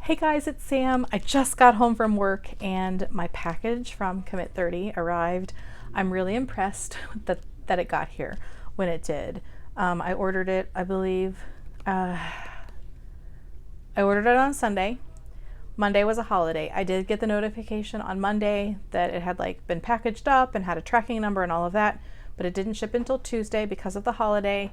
Hey guys, it's Sam. I just got home from work and my package from Commit 30 arrived. I'm really impressed that it got here when it did. I ordered it, I believe, I ordered it on Sunday. Monday was a holiday. I did get the notification on Monday that it had been packaged up and had a tracking number and all of that, but it didn't ship until Tuesday because of the holiday.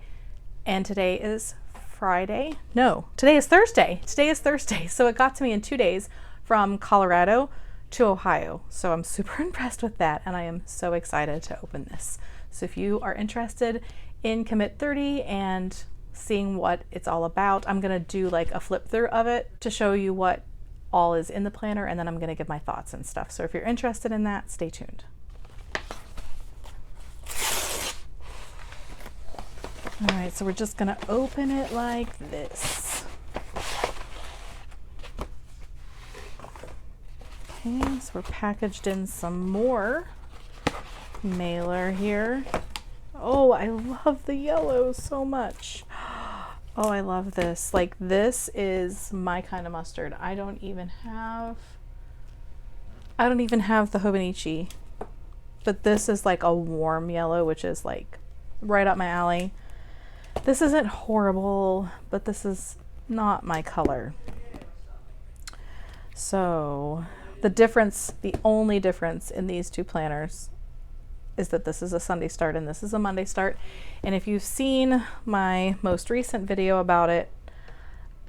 And today is Friday? No, today is Thursday. Today is Thursday. So it got to me in 2 days from Colorado to Ohio. So I'm super impressed with that and I am so excited to open this. So if you are interested in Commit 30 and seeing what it's all about, I'm gonna do a flip through of it to show you what all is in the planner, and then I'm gonna give my thoughts and stuff. So if you're interested in that, stay tuned. All right, so we're just gonna open it like this. Okay, so we're packaged in some more mailer here. Oh, I love the yellow so much. Oh, I love this. This is my kind of mustard. I don't even have the Hobonichi, but this is a warm yellow, which is right up my alley. This isn't horrible, but this is not my color. So the only difference in these two planners is that this is a Sunday start and this is a Monday start. And if you've seen my most recent video about it,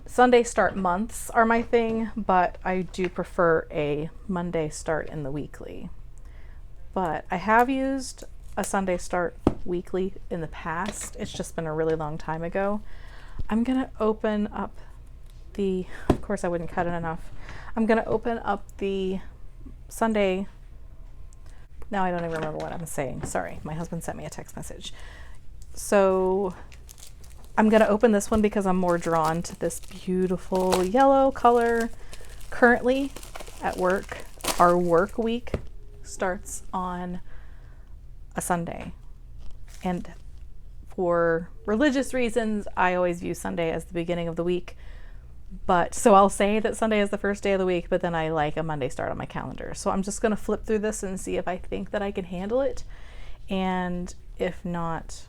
Sunday start months are my thing, but I do prefer a Monday start in the weekly. But I have used a Sunday start weekly in the past. It's just been a really long time ago. I'm gonna open up of course I wouldn't cut it enough. I'm gonna open up the Sunday. Now I don't even remember what I'm saying. Sorry, my husband sent me a text message. So I'm gonna open this one because I'm more drawn to this beautiful yellow color. Currently at work, our work week starts on a Sunday. And for religious reasons, I always view Sunday as the beginning of the week. But so I'll say that Sunday is the first day of the week, but then I like a Monday start on my calendar. So I'm just going to flip through this and see if I think that I can handle it. And if not,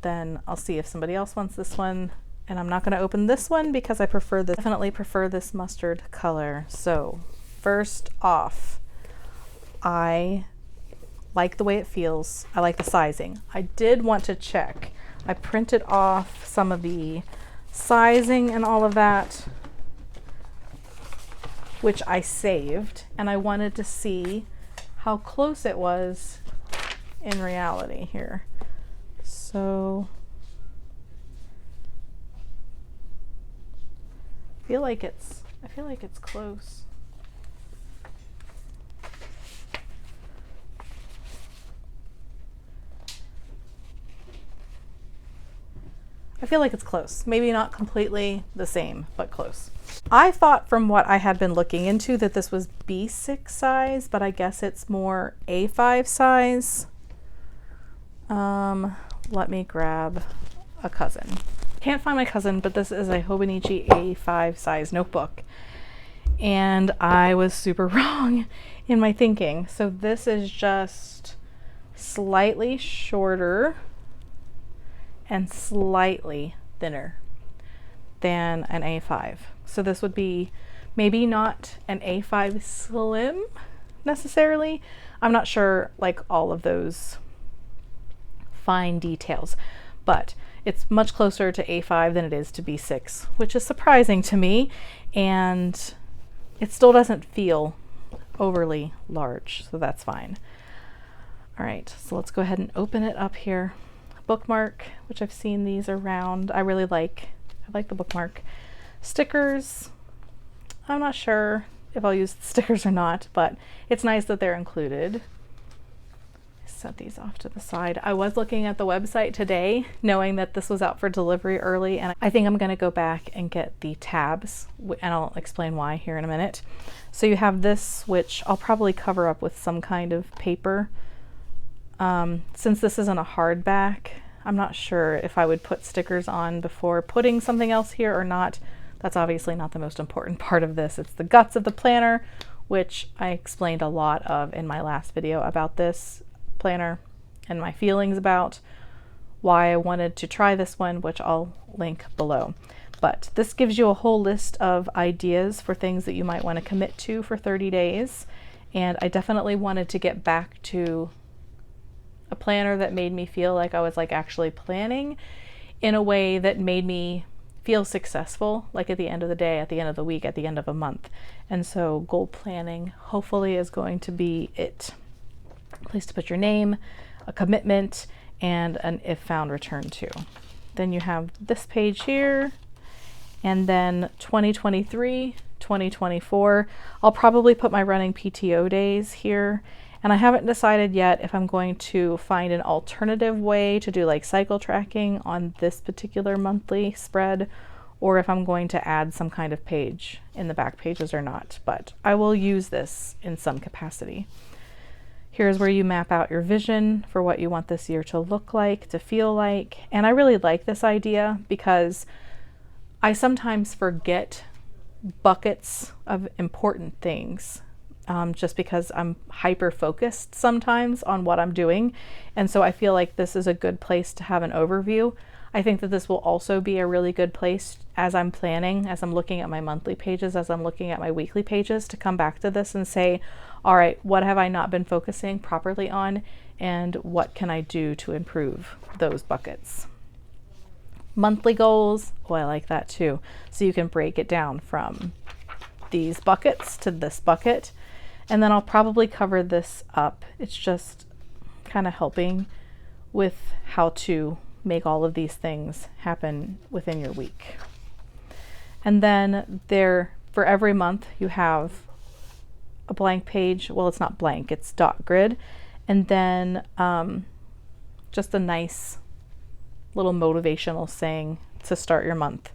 then I'll see if somebody else wants this one. And I'm not going to open this one because I definitely prefer this mustard color. So first off, I like the way it feels. I like the sizing. I did want to check. I printed off some of the sizing and all of that, which I saved, and I wanted to see how close it was in reality here. So I feel like it's close. I feel like it's close. Maybe not completely the same, but close. I thought from what I had been looking into that this was B6 size, but I guess it's more A5 size. Let me grab a cousin. Can't find my cousin, but this is a Hobonichi A5 size notebook. And I was super wrong in my thinking. So this is just slightly shorter and slightly thinner than an A5. So this would be maybe not an A5 slim necessarily. I'm not sure all of those fine details, but it's much closer to A5 than it is to B6, which is surprising to me, and it still doesn't feel overly large, so that's fine. All right, so let's go ahead and open it up here. Bookmark, which I've seen these around. I like the bookmark. Stickers, I'm not sure if I'll use the stickers or not, but it's nice that they're included. Set these off to the side. I was looking at the website today knowing that this was out for delivery early, and I think I'm going to go back and get the tabs, and I'll explain why here in a minute. So you have this, which I'll probably cover up with some kind of paper. Since this isn't a hardback, I'm not sure if I would put stickers on before putting something else here or not. That's obviously not the most important part of this. It's the guts of the planner, which I explained a lot of in my last video about this planner and my feelings about why I wanted to try this one, which I'll link below. But this gives you a whole list of ideas for things that you might want to commit to for 30 days. And I definitely wanted to get back to a planner that made me feel like I was like actually planning in a way that made me feel successful, like at the end of the day, at the end of the week, at the end of a month. And so goal planning hopefully is going to be it. A place to put your name, a commitment, and an if found return to. Then you have this page here, and then 2023, 2024. I'll probably put my running PTO days here. And I haven't decided yet if I'm going to find an alternative way to do like cycle tracking on this particular monthly spread, or if I'm going to add some kind of page in the back pages or not. But I will use this in some capacity. Here's where you map out your vision for what you want this year to look like, to feel like. And I really like this idea because I sometimes forget buckets of important things. Just because I'm hyper focused sometimes on what I'm doing. And so I feel like this is a good place to have an overview. I think that this will also be a really good place as I'm planning, as I'm looking at my monthly pages, as I'm looking at my weekly pages, to come back to this and say, all right, what have I not been focusing properly on, and what can I do to improve those buckets? Monthly goals, oh, I like that too. So you can break it down from these buckets to this bucket. And then I'll probably cover this up. It's just kind of helping with how to make all of these things happen within your week. And then there, for every month, you have a blank page. Well, it's not blank, it's dot grid. And then just a nice little motivational saying to start your month.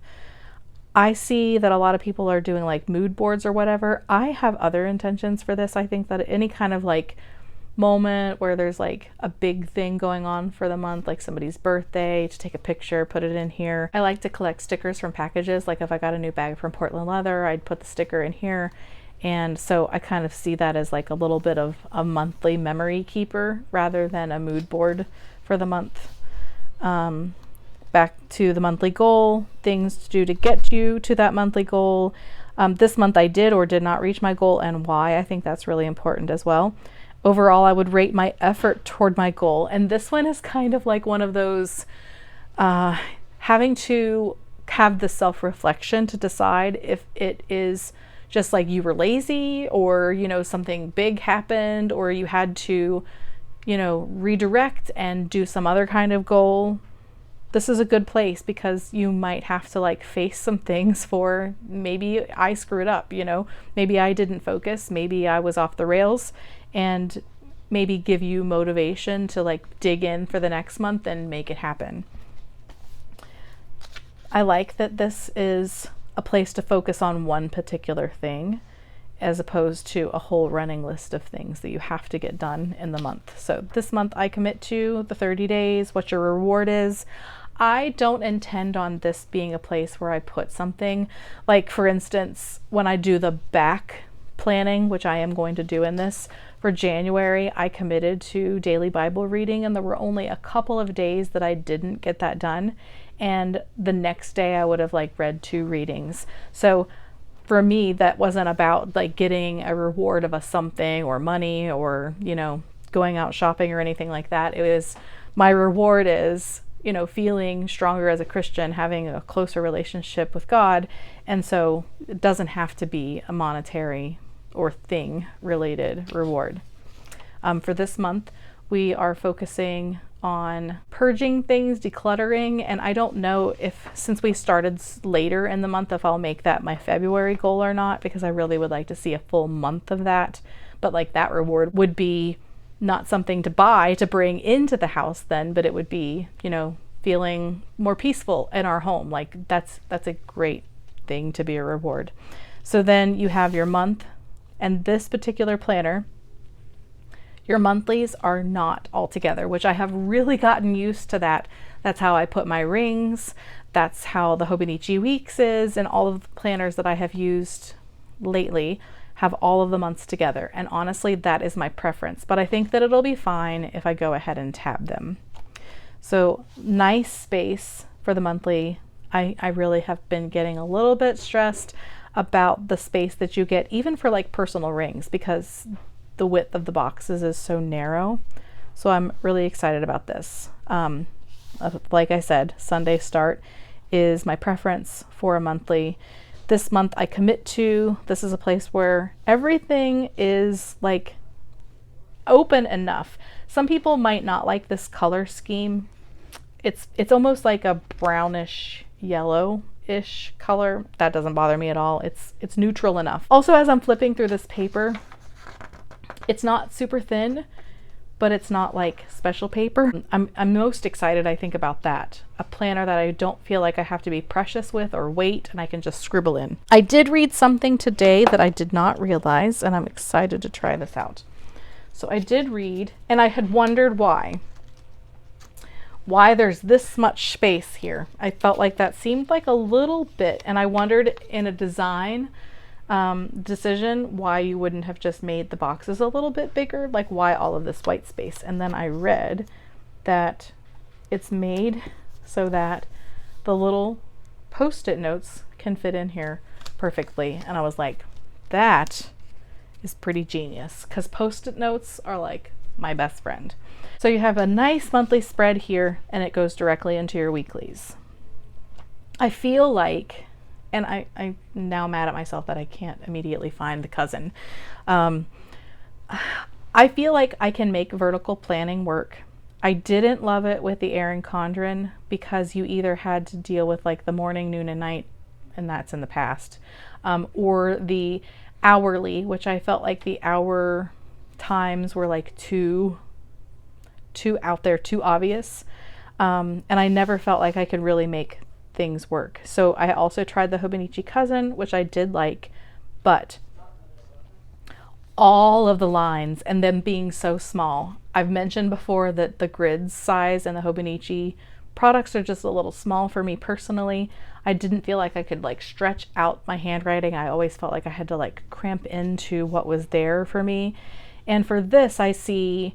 I see that a lot of people are doing like mood boards or whatever. I have other intentions for this. I think that any kind of like moment where there's like a big thing going on for the month, like somebody's birthday, to take a picture, put it in here. I like to collect stickers from packages. Like if I got a new bag from Portland Leather, I'd put the sticker in here. And so I kind of see that as like a little bit of a monthly memory keeper rather than a mood board for the month. Back to the monthly goal, things to do to get you to that monthly goal. This month I did or did not reach my goal, and why. I think that's really important as well. Overall, I would rate my effort toward my goal. And this one is kind of like one of those having to have the self-reflection to decide if it is just like you were lazy, or, you know, something big happened, or you had to, you know, redirect and do some other kind of goal. This is a good place because you might have to like face some things for, maybe I screwed up, you know, maybe I didn't focus, maybe I was off the rails, and maybe give you motivation to like dig in for the next month and make it happen. I like that this is a place to focus on one particular thing, as opposed to a whole running list of things that you have to get done in the month. So this month I commit to the 30 days, what your reward is. I don't intend on this being a place where I put something, like for instance, when I do the back planning, which I am going to do in this, for January, I committed to daily Bible reading, and there were only a couple of days that I didn't get that done. And the next day I would have like read 2 readings. So for me, that wasn't about like getting a reward of a something or money or, you know, going out shopping or anything like that. It was, my reward is, you know, feeling stronger as a Christian, having a closer relationship with God. And so it doesn't have to be a monetary or thing related reward. For this month, we are focusing on purging things, decluttering, and I don't know if, since we started later in the month, if I'll make that my February goal or not, because I really would like to see a full month of that. But like that reward would be not something to buy to bring into the house then, but it would be, you know, feeling more peaceful in our home. Like that's a great thing to be a reward. So then you have your month, and this particular planner, your monthlies are not all together, which I have really gotten used to that. That's how I put my rings. That's how the Hobonichi Weeks is, and all of the planners that I have used lately have all of the months together. And honestly, that is my preference, but I think that it'll be fine if I go ahead and tab them. So nice space for the monthly. I really have been getting a little bit stressed about the space that you get, even for like personal rings, because the width of the boxes is so narrow. So I'm really excited about this. Like I said, Sunday start is my preference for a monthly. This month I commit to. This is a place where everything is like open enough. Some people might not like this color scheme. It's almost like a brownish yellow-ish color. That doesn't bother me at all. It's neutral enough. Also, as I'm flipping through this paper, it's not super thin, but it's not like special paper. I'm most excited, I think, about that. A planner that I don't feel like I have to be precious with or weight, and I can just scribble in. I did read something today that I did not realize, and I'm excited to try this out. So I did read, and I had wondered why there's this much space here. I felt like that seemed like a little bit, and I wondered in a design decision why you wouldn't have just made the boxes a little bit bigger, like why all of this white space. And then I read that it's made so that the little post-it notes can fit in here perfectly. And I was like, that is pretty genius, because post-it notes are like my best friend. So you have a nice monthly spread here, and it goes directly into your weeklies. I feel like, and I'm now mad at myself that I can't immediately find the cousin. I feel like I can make vertical planning work. I didn't love it with the Erin Condren because you either had to deal with like the morning, noon, and night, and that's in the past, or the hourly, which I felt like the hour times were like too out there, too obvious. And I never felt like I could really make things work. So I also tried the Hobonichi Cousin, which I did like, but all of the lines and them being so small. I've mentioned before that the grid size and the Hobonichi products are just a little small for me personally. I didn't feel like I could like stretch out my handwriting. I always felt like I had to like cramp into what was there for me. And for this, I see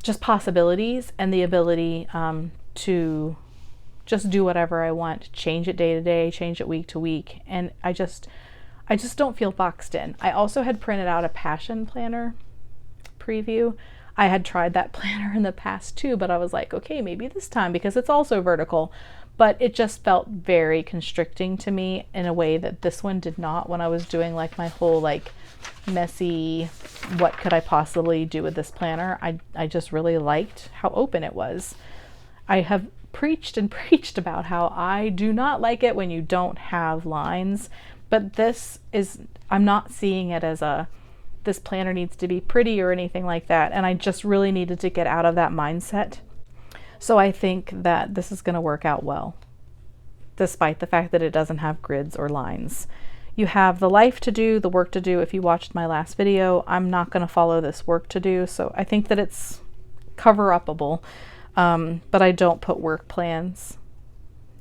just possibilities and the ability to just do whatever I want, change it day to day, change it week to week. And I just don't feel boxed in. I also had printed out a Passion Planner preview. I had tried that planner in the past too, but I was like, okay, maybe this time, because it's also vertical, but it just felt very constricting to me in a way that this one did not, when I was doing like my whole like messy, what could I possibly do with this planner? I just really liked how open it was. I have preached and preached about how I do not like it when you don't have lines, but this is, I'm not seeing it as this planner needs to be pretty or anything like that, and I just really needed to get out of that mindset. So I think that this is going to work out well, despite the fact that it doesn't have grids or lines. You have the life to do, the work to do. If you watched my last video, I'm not going to follow this work to do, so I think that it's cover-upable, but I don't put work plans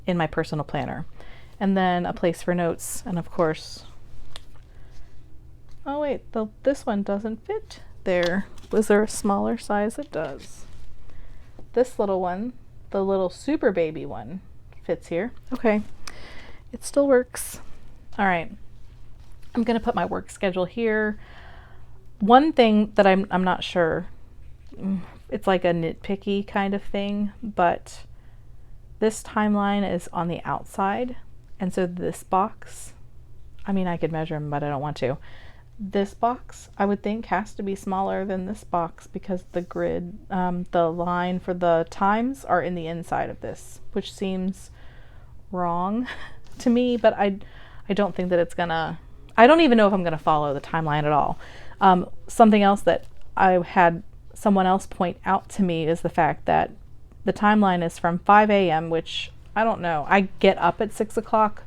in my personal planner. And then a place for notes, and of course, oh wait, this one doesn't fit there. Was there a smaller size? It does. This little one, the little super baby one, fits here. Okay, it still works. All right, I'm gonna put my work schedule here. One thing that I'm not sure, it's like a nitpicky kind of thing, but this timeline is on the outside, and so this box, I mean, I could measure them, but I don't want to. This box, I would think, has to be smaller than this box because the grid, the line for the times are in the inside of this, which seems wrong to me, but I don't think that it's gonna, I don't even know if I'm gonna follow the timeline at all. Something else that I had someone else point out to me is the fact that the timeline is from 5 a.m., which I don't know. I get up at 6 o'clock,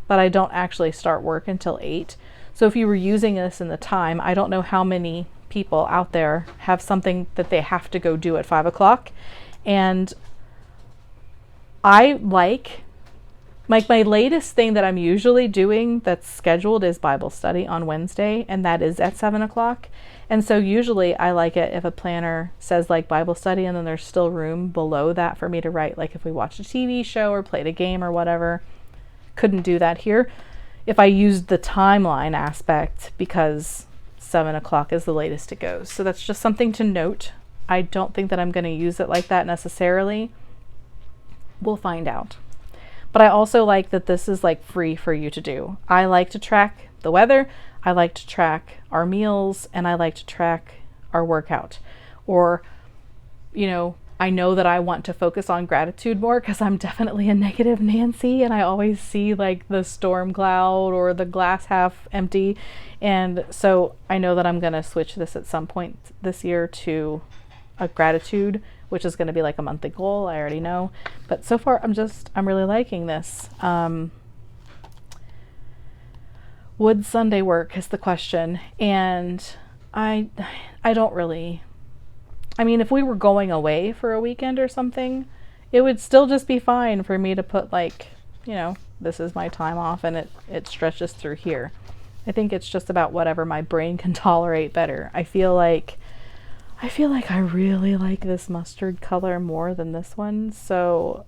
but I don't actually start work until 8. So if you were using this in the time, I don't know how many people out there have something that they have to go do at 5 o'clock. And I like my latest thing that I'm usually doing that's scheduled is Bible study on Wednesday, and that is at 7 o'clock. And so usually I like it if a planner says like Bible study and then there's still room below that for me to write, like if we watched a TV show or played a game or whatever. Couldn't do that here if I used the timeline aspect, because 7 o'clock is the latest it goes. So that's just something to note. I don't think that I'm going to use it like that necessarily. We'll find out. But I also like that this is like free for you to do. I like to track the weather, I like to track our meals, and I like to track our workout. Or, you know, I know that I want to focus on gratitude more because I'm definitely a negative Nancy, and I always see like the storm cloud or the glass half empty. And so I know that I'm going to switch this at some point this year to a gratitude, which is going to be like a monthly goal. I already know. But so far I'm really liking this. Would Sunday work is the question. And I don't really, I mean, if we were going away for a weekend or something, it would still just be fine for me to put like, you know, this is my time off and it stretches through here. I think it's just about whatever my brain can tolerate better. I feel like I really like this mustard color more than this one. So,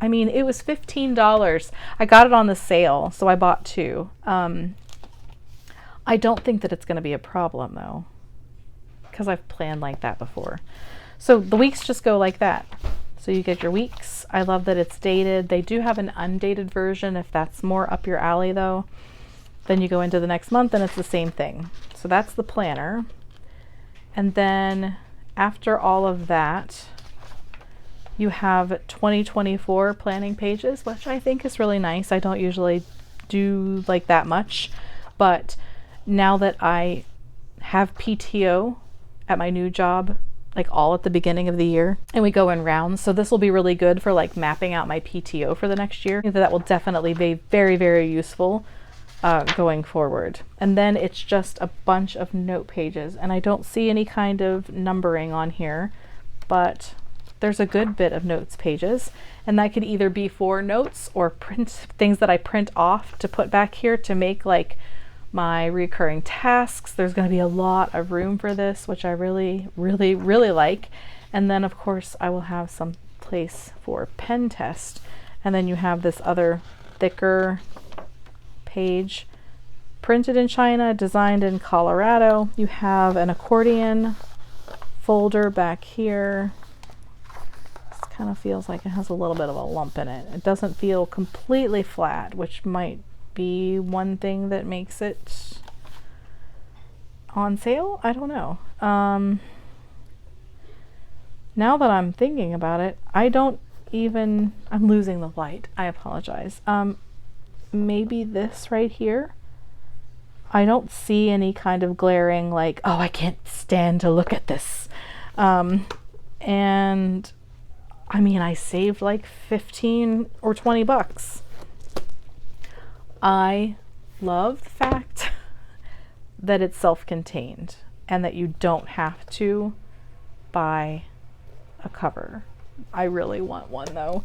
I mean, it was $15. I got it on the sale, so I bought two. I don't think that it's going to be a problem though, because I've planned like that before. So the weeks just go like that. So you get your weeks. I love that it's dated. They do have an undated version if that's more up your alley though. Then you go into the next month and it's the same thing. So that's the planner. And then after all of that, you have 2024 planning pages, which I think is really nice. I don't usually do like that much, but now that I have PTO at my new job, like all at the beginning of the year, and we go in rounds, so this will be really good for like mapping out my PTO for the next year. That will definitely be very, very useful going forward. And then it's just a bunch of note pages, and I don't see any kind of numbering on here, but there's a good bit of notes pages, and that could either be for notes or print things that I print off to put back here to make like my recurring tasks. There's going to be a lot of room for this, which I really, really, really like. And then of course I will have some place for pen test, and then you have this other thicker page, printed in China, designed in Colorado. You have an accordion folder back here. This kind of feels like it has a little bit of a lump in it. It doesn't feel completely flat, which might be one thing that makes it on sale. I don't know. Now that I'm thinking about it, I'm losing the light. I apologize. Maybe this right here. I don't see any kind of glaring like, oh, I can't stand to look at this. And I mean, I saved like 15 or 20 bucks. I love the fact that it's self-contained and that you don't have to buy a cover. I really want one though.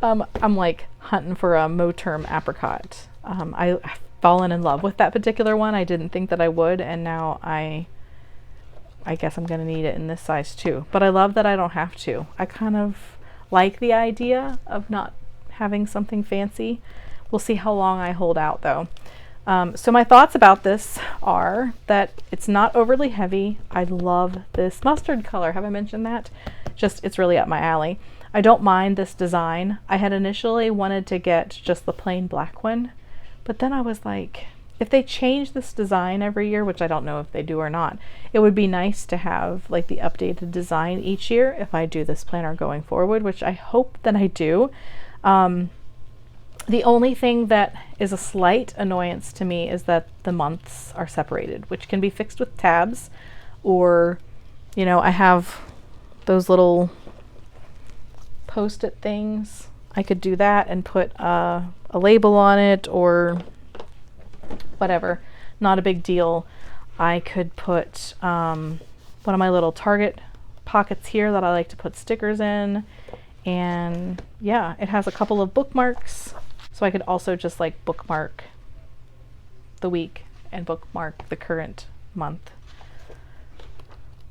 I'm like hunting for a Moterm apricot. I've fallen in love with that particular one. I didn't think that I would, and now I guess I'm gonna need it in this size too. But I love that I don't have to. I kind of like the idea of not having something fancy. We'll see how long I hold out though. So my thoughts about this are that it's not overly heavy. I love this mustard color. Have I mentioned that? Just, it's really up my alley. I don't mind this design. I had initially wanted to get just the plain black one, but then I was like, if they change this design every year, which I don't know if they do or not, it would be nice to have like the updated design each year if I do this planner going forward, which I hope that I do. The only thing that is a slight annoyance to me is that the months are separated, which can be fixed with tabs, or, you know, I have those little Post-it things. I could do that and put a label on it or whatever. Not a big deal. I could put one of my little Target pockets here that I like to put stickers in, And yeah, it has a couple of bookmarks, so I could also just like bookmark the week and bookmark the current month.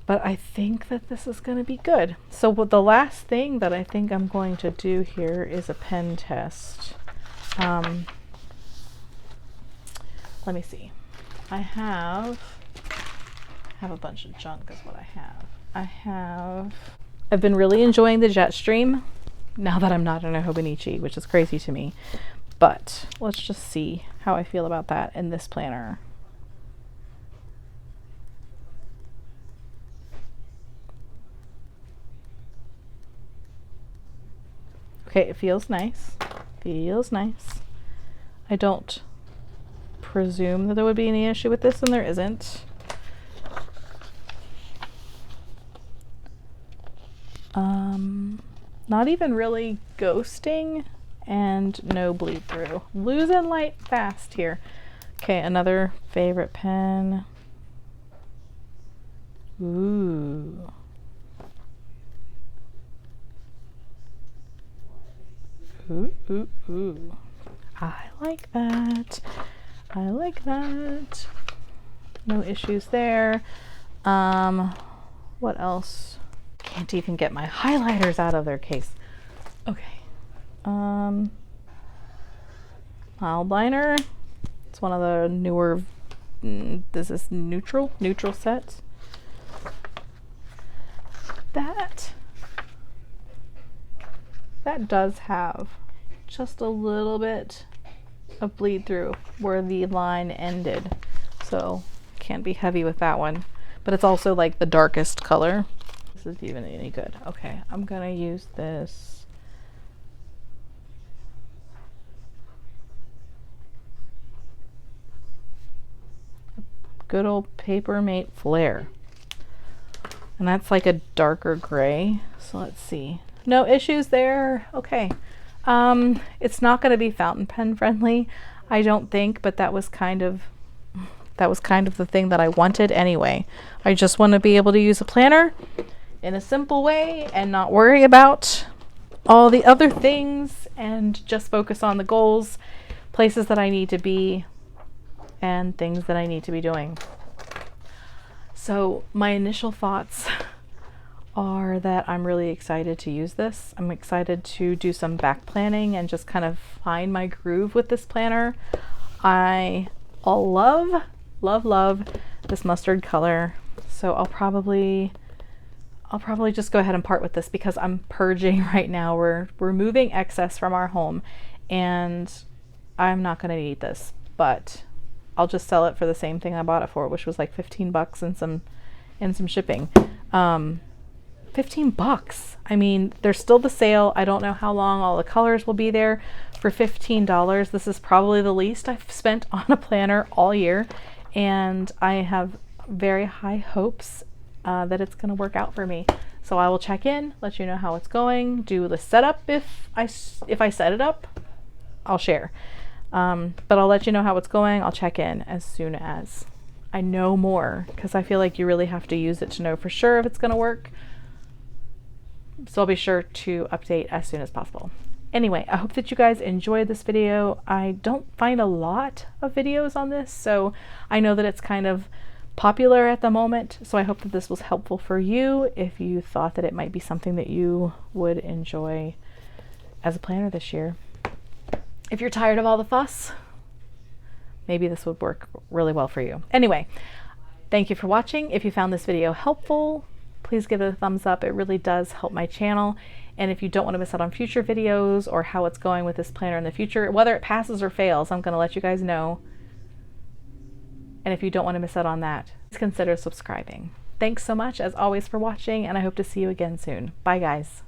But I think that this is going to be good. So the last thing that I think I'm going to do here is a pen test. Let me see. I have a bunch of junk is what I have. I've been really enjoying the Jetstream now that I'm not in a Hobonichi, which is crazy to me. But let's just see how I feel about that in this planner. Okay, it feels nice. Feels nice. I don't presume that there would be any issue with this, and there isn't. Not even really ghosting, and no bleed through. Losing light fast here. Okay, another favorite pen. Ooh. Ooh, ooh, ooh. I like that. I like that. No issues there. What else? Can't even get my highlighters out of their case. Okay. Mild liner. It's one of the newer, this is neutral sets. That does have just a little bit of bleed through where the line ended, so can't be heavy with that one, but it's also like the darkest color. This is even any good. Okay, I'm gonna use this good old Papermate Flare, and that's like a darker gray. So let's see. No issues there. Okay. It's not going to be fountain pen friendly, I don't think, but that was kind of the thing that I wanted anyway. I just want to be able to use a planner in a simple way and not worry about all the other things and just focus on the goals, places that I need to be, and things that I need to be doing. So my initial thoughts are that I'm really excited to use this. I'm excited to do some back planning and just kind of find my groove with this planner. I love this mustard color, so I'll probably just go ahead and part with this because I'm purging right now. We're removing excess from our home, and I'm not going to need this, but I'll just sell it for the same thing I bought it for, which was like 15 bucks and some shipping. 15 bucks. I mean, there's still the sale. I don't know how long all the colors will be there. For $15, this is probably the least I've spent on a planner all year, and I have very high hopes that it's going to work out for me. So I will check in, let you know how it's going, do the setup. If I set it up, I'll share. But I'll let you know how it's going. I'll check in as soon as I know more, because I feel like you really have to use it to know for sure if it's going to work. So I'll be sure to update as soon as possible. Anyway, I hope that you guys enjoyed this video. I don't find a lot of videos on this, so I know that it's kind of popular at the moment. So I hope that this was helpful for you if you thought that it might be something that you would enjoy as a planner this year. If you're tired of all the fuss, maybe this would work really well for you. Anyway, thank you for watching. If you found this video helpful, please give it a thumbs up. It really does help my channel. And if you don't want to miss out on future videos or how it's going with this planner in the future, whether it passes or fails, I'm going to let you guys know. And if you don't want to miss out on that, consider subscribing. Thanks so much, as always, for watching, and I hope to see you again soon. Bye, guys.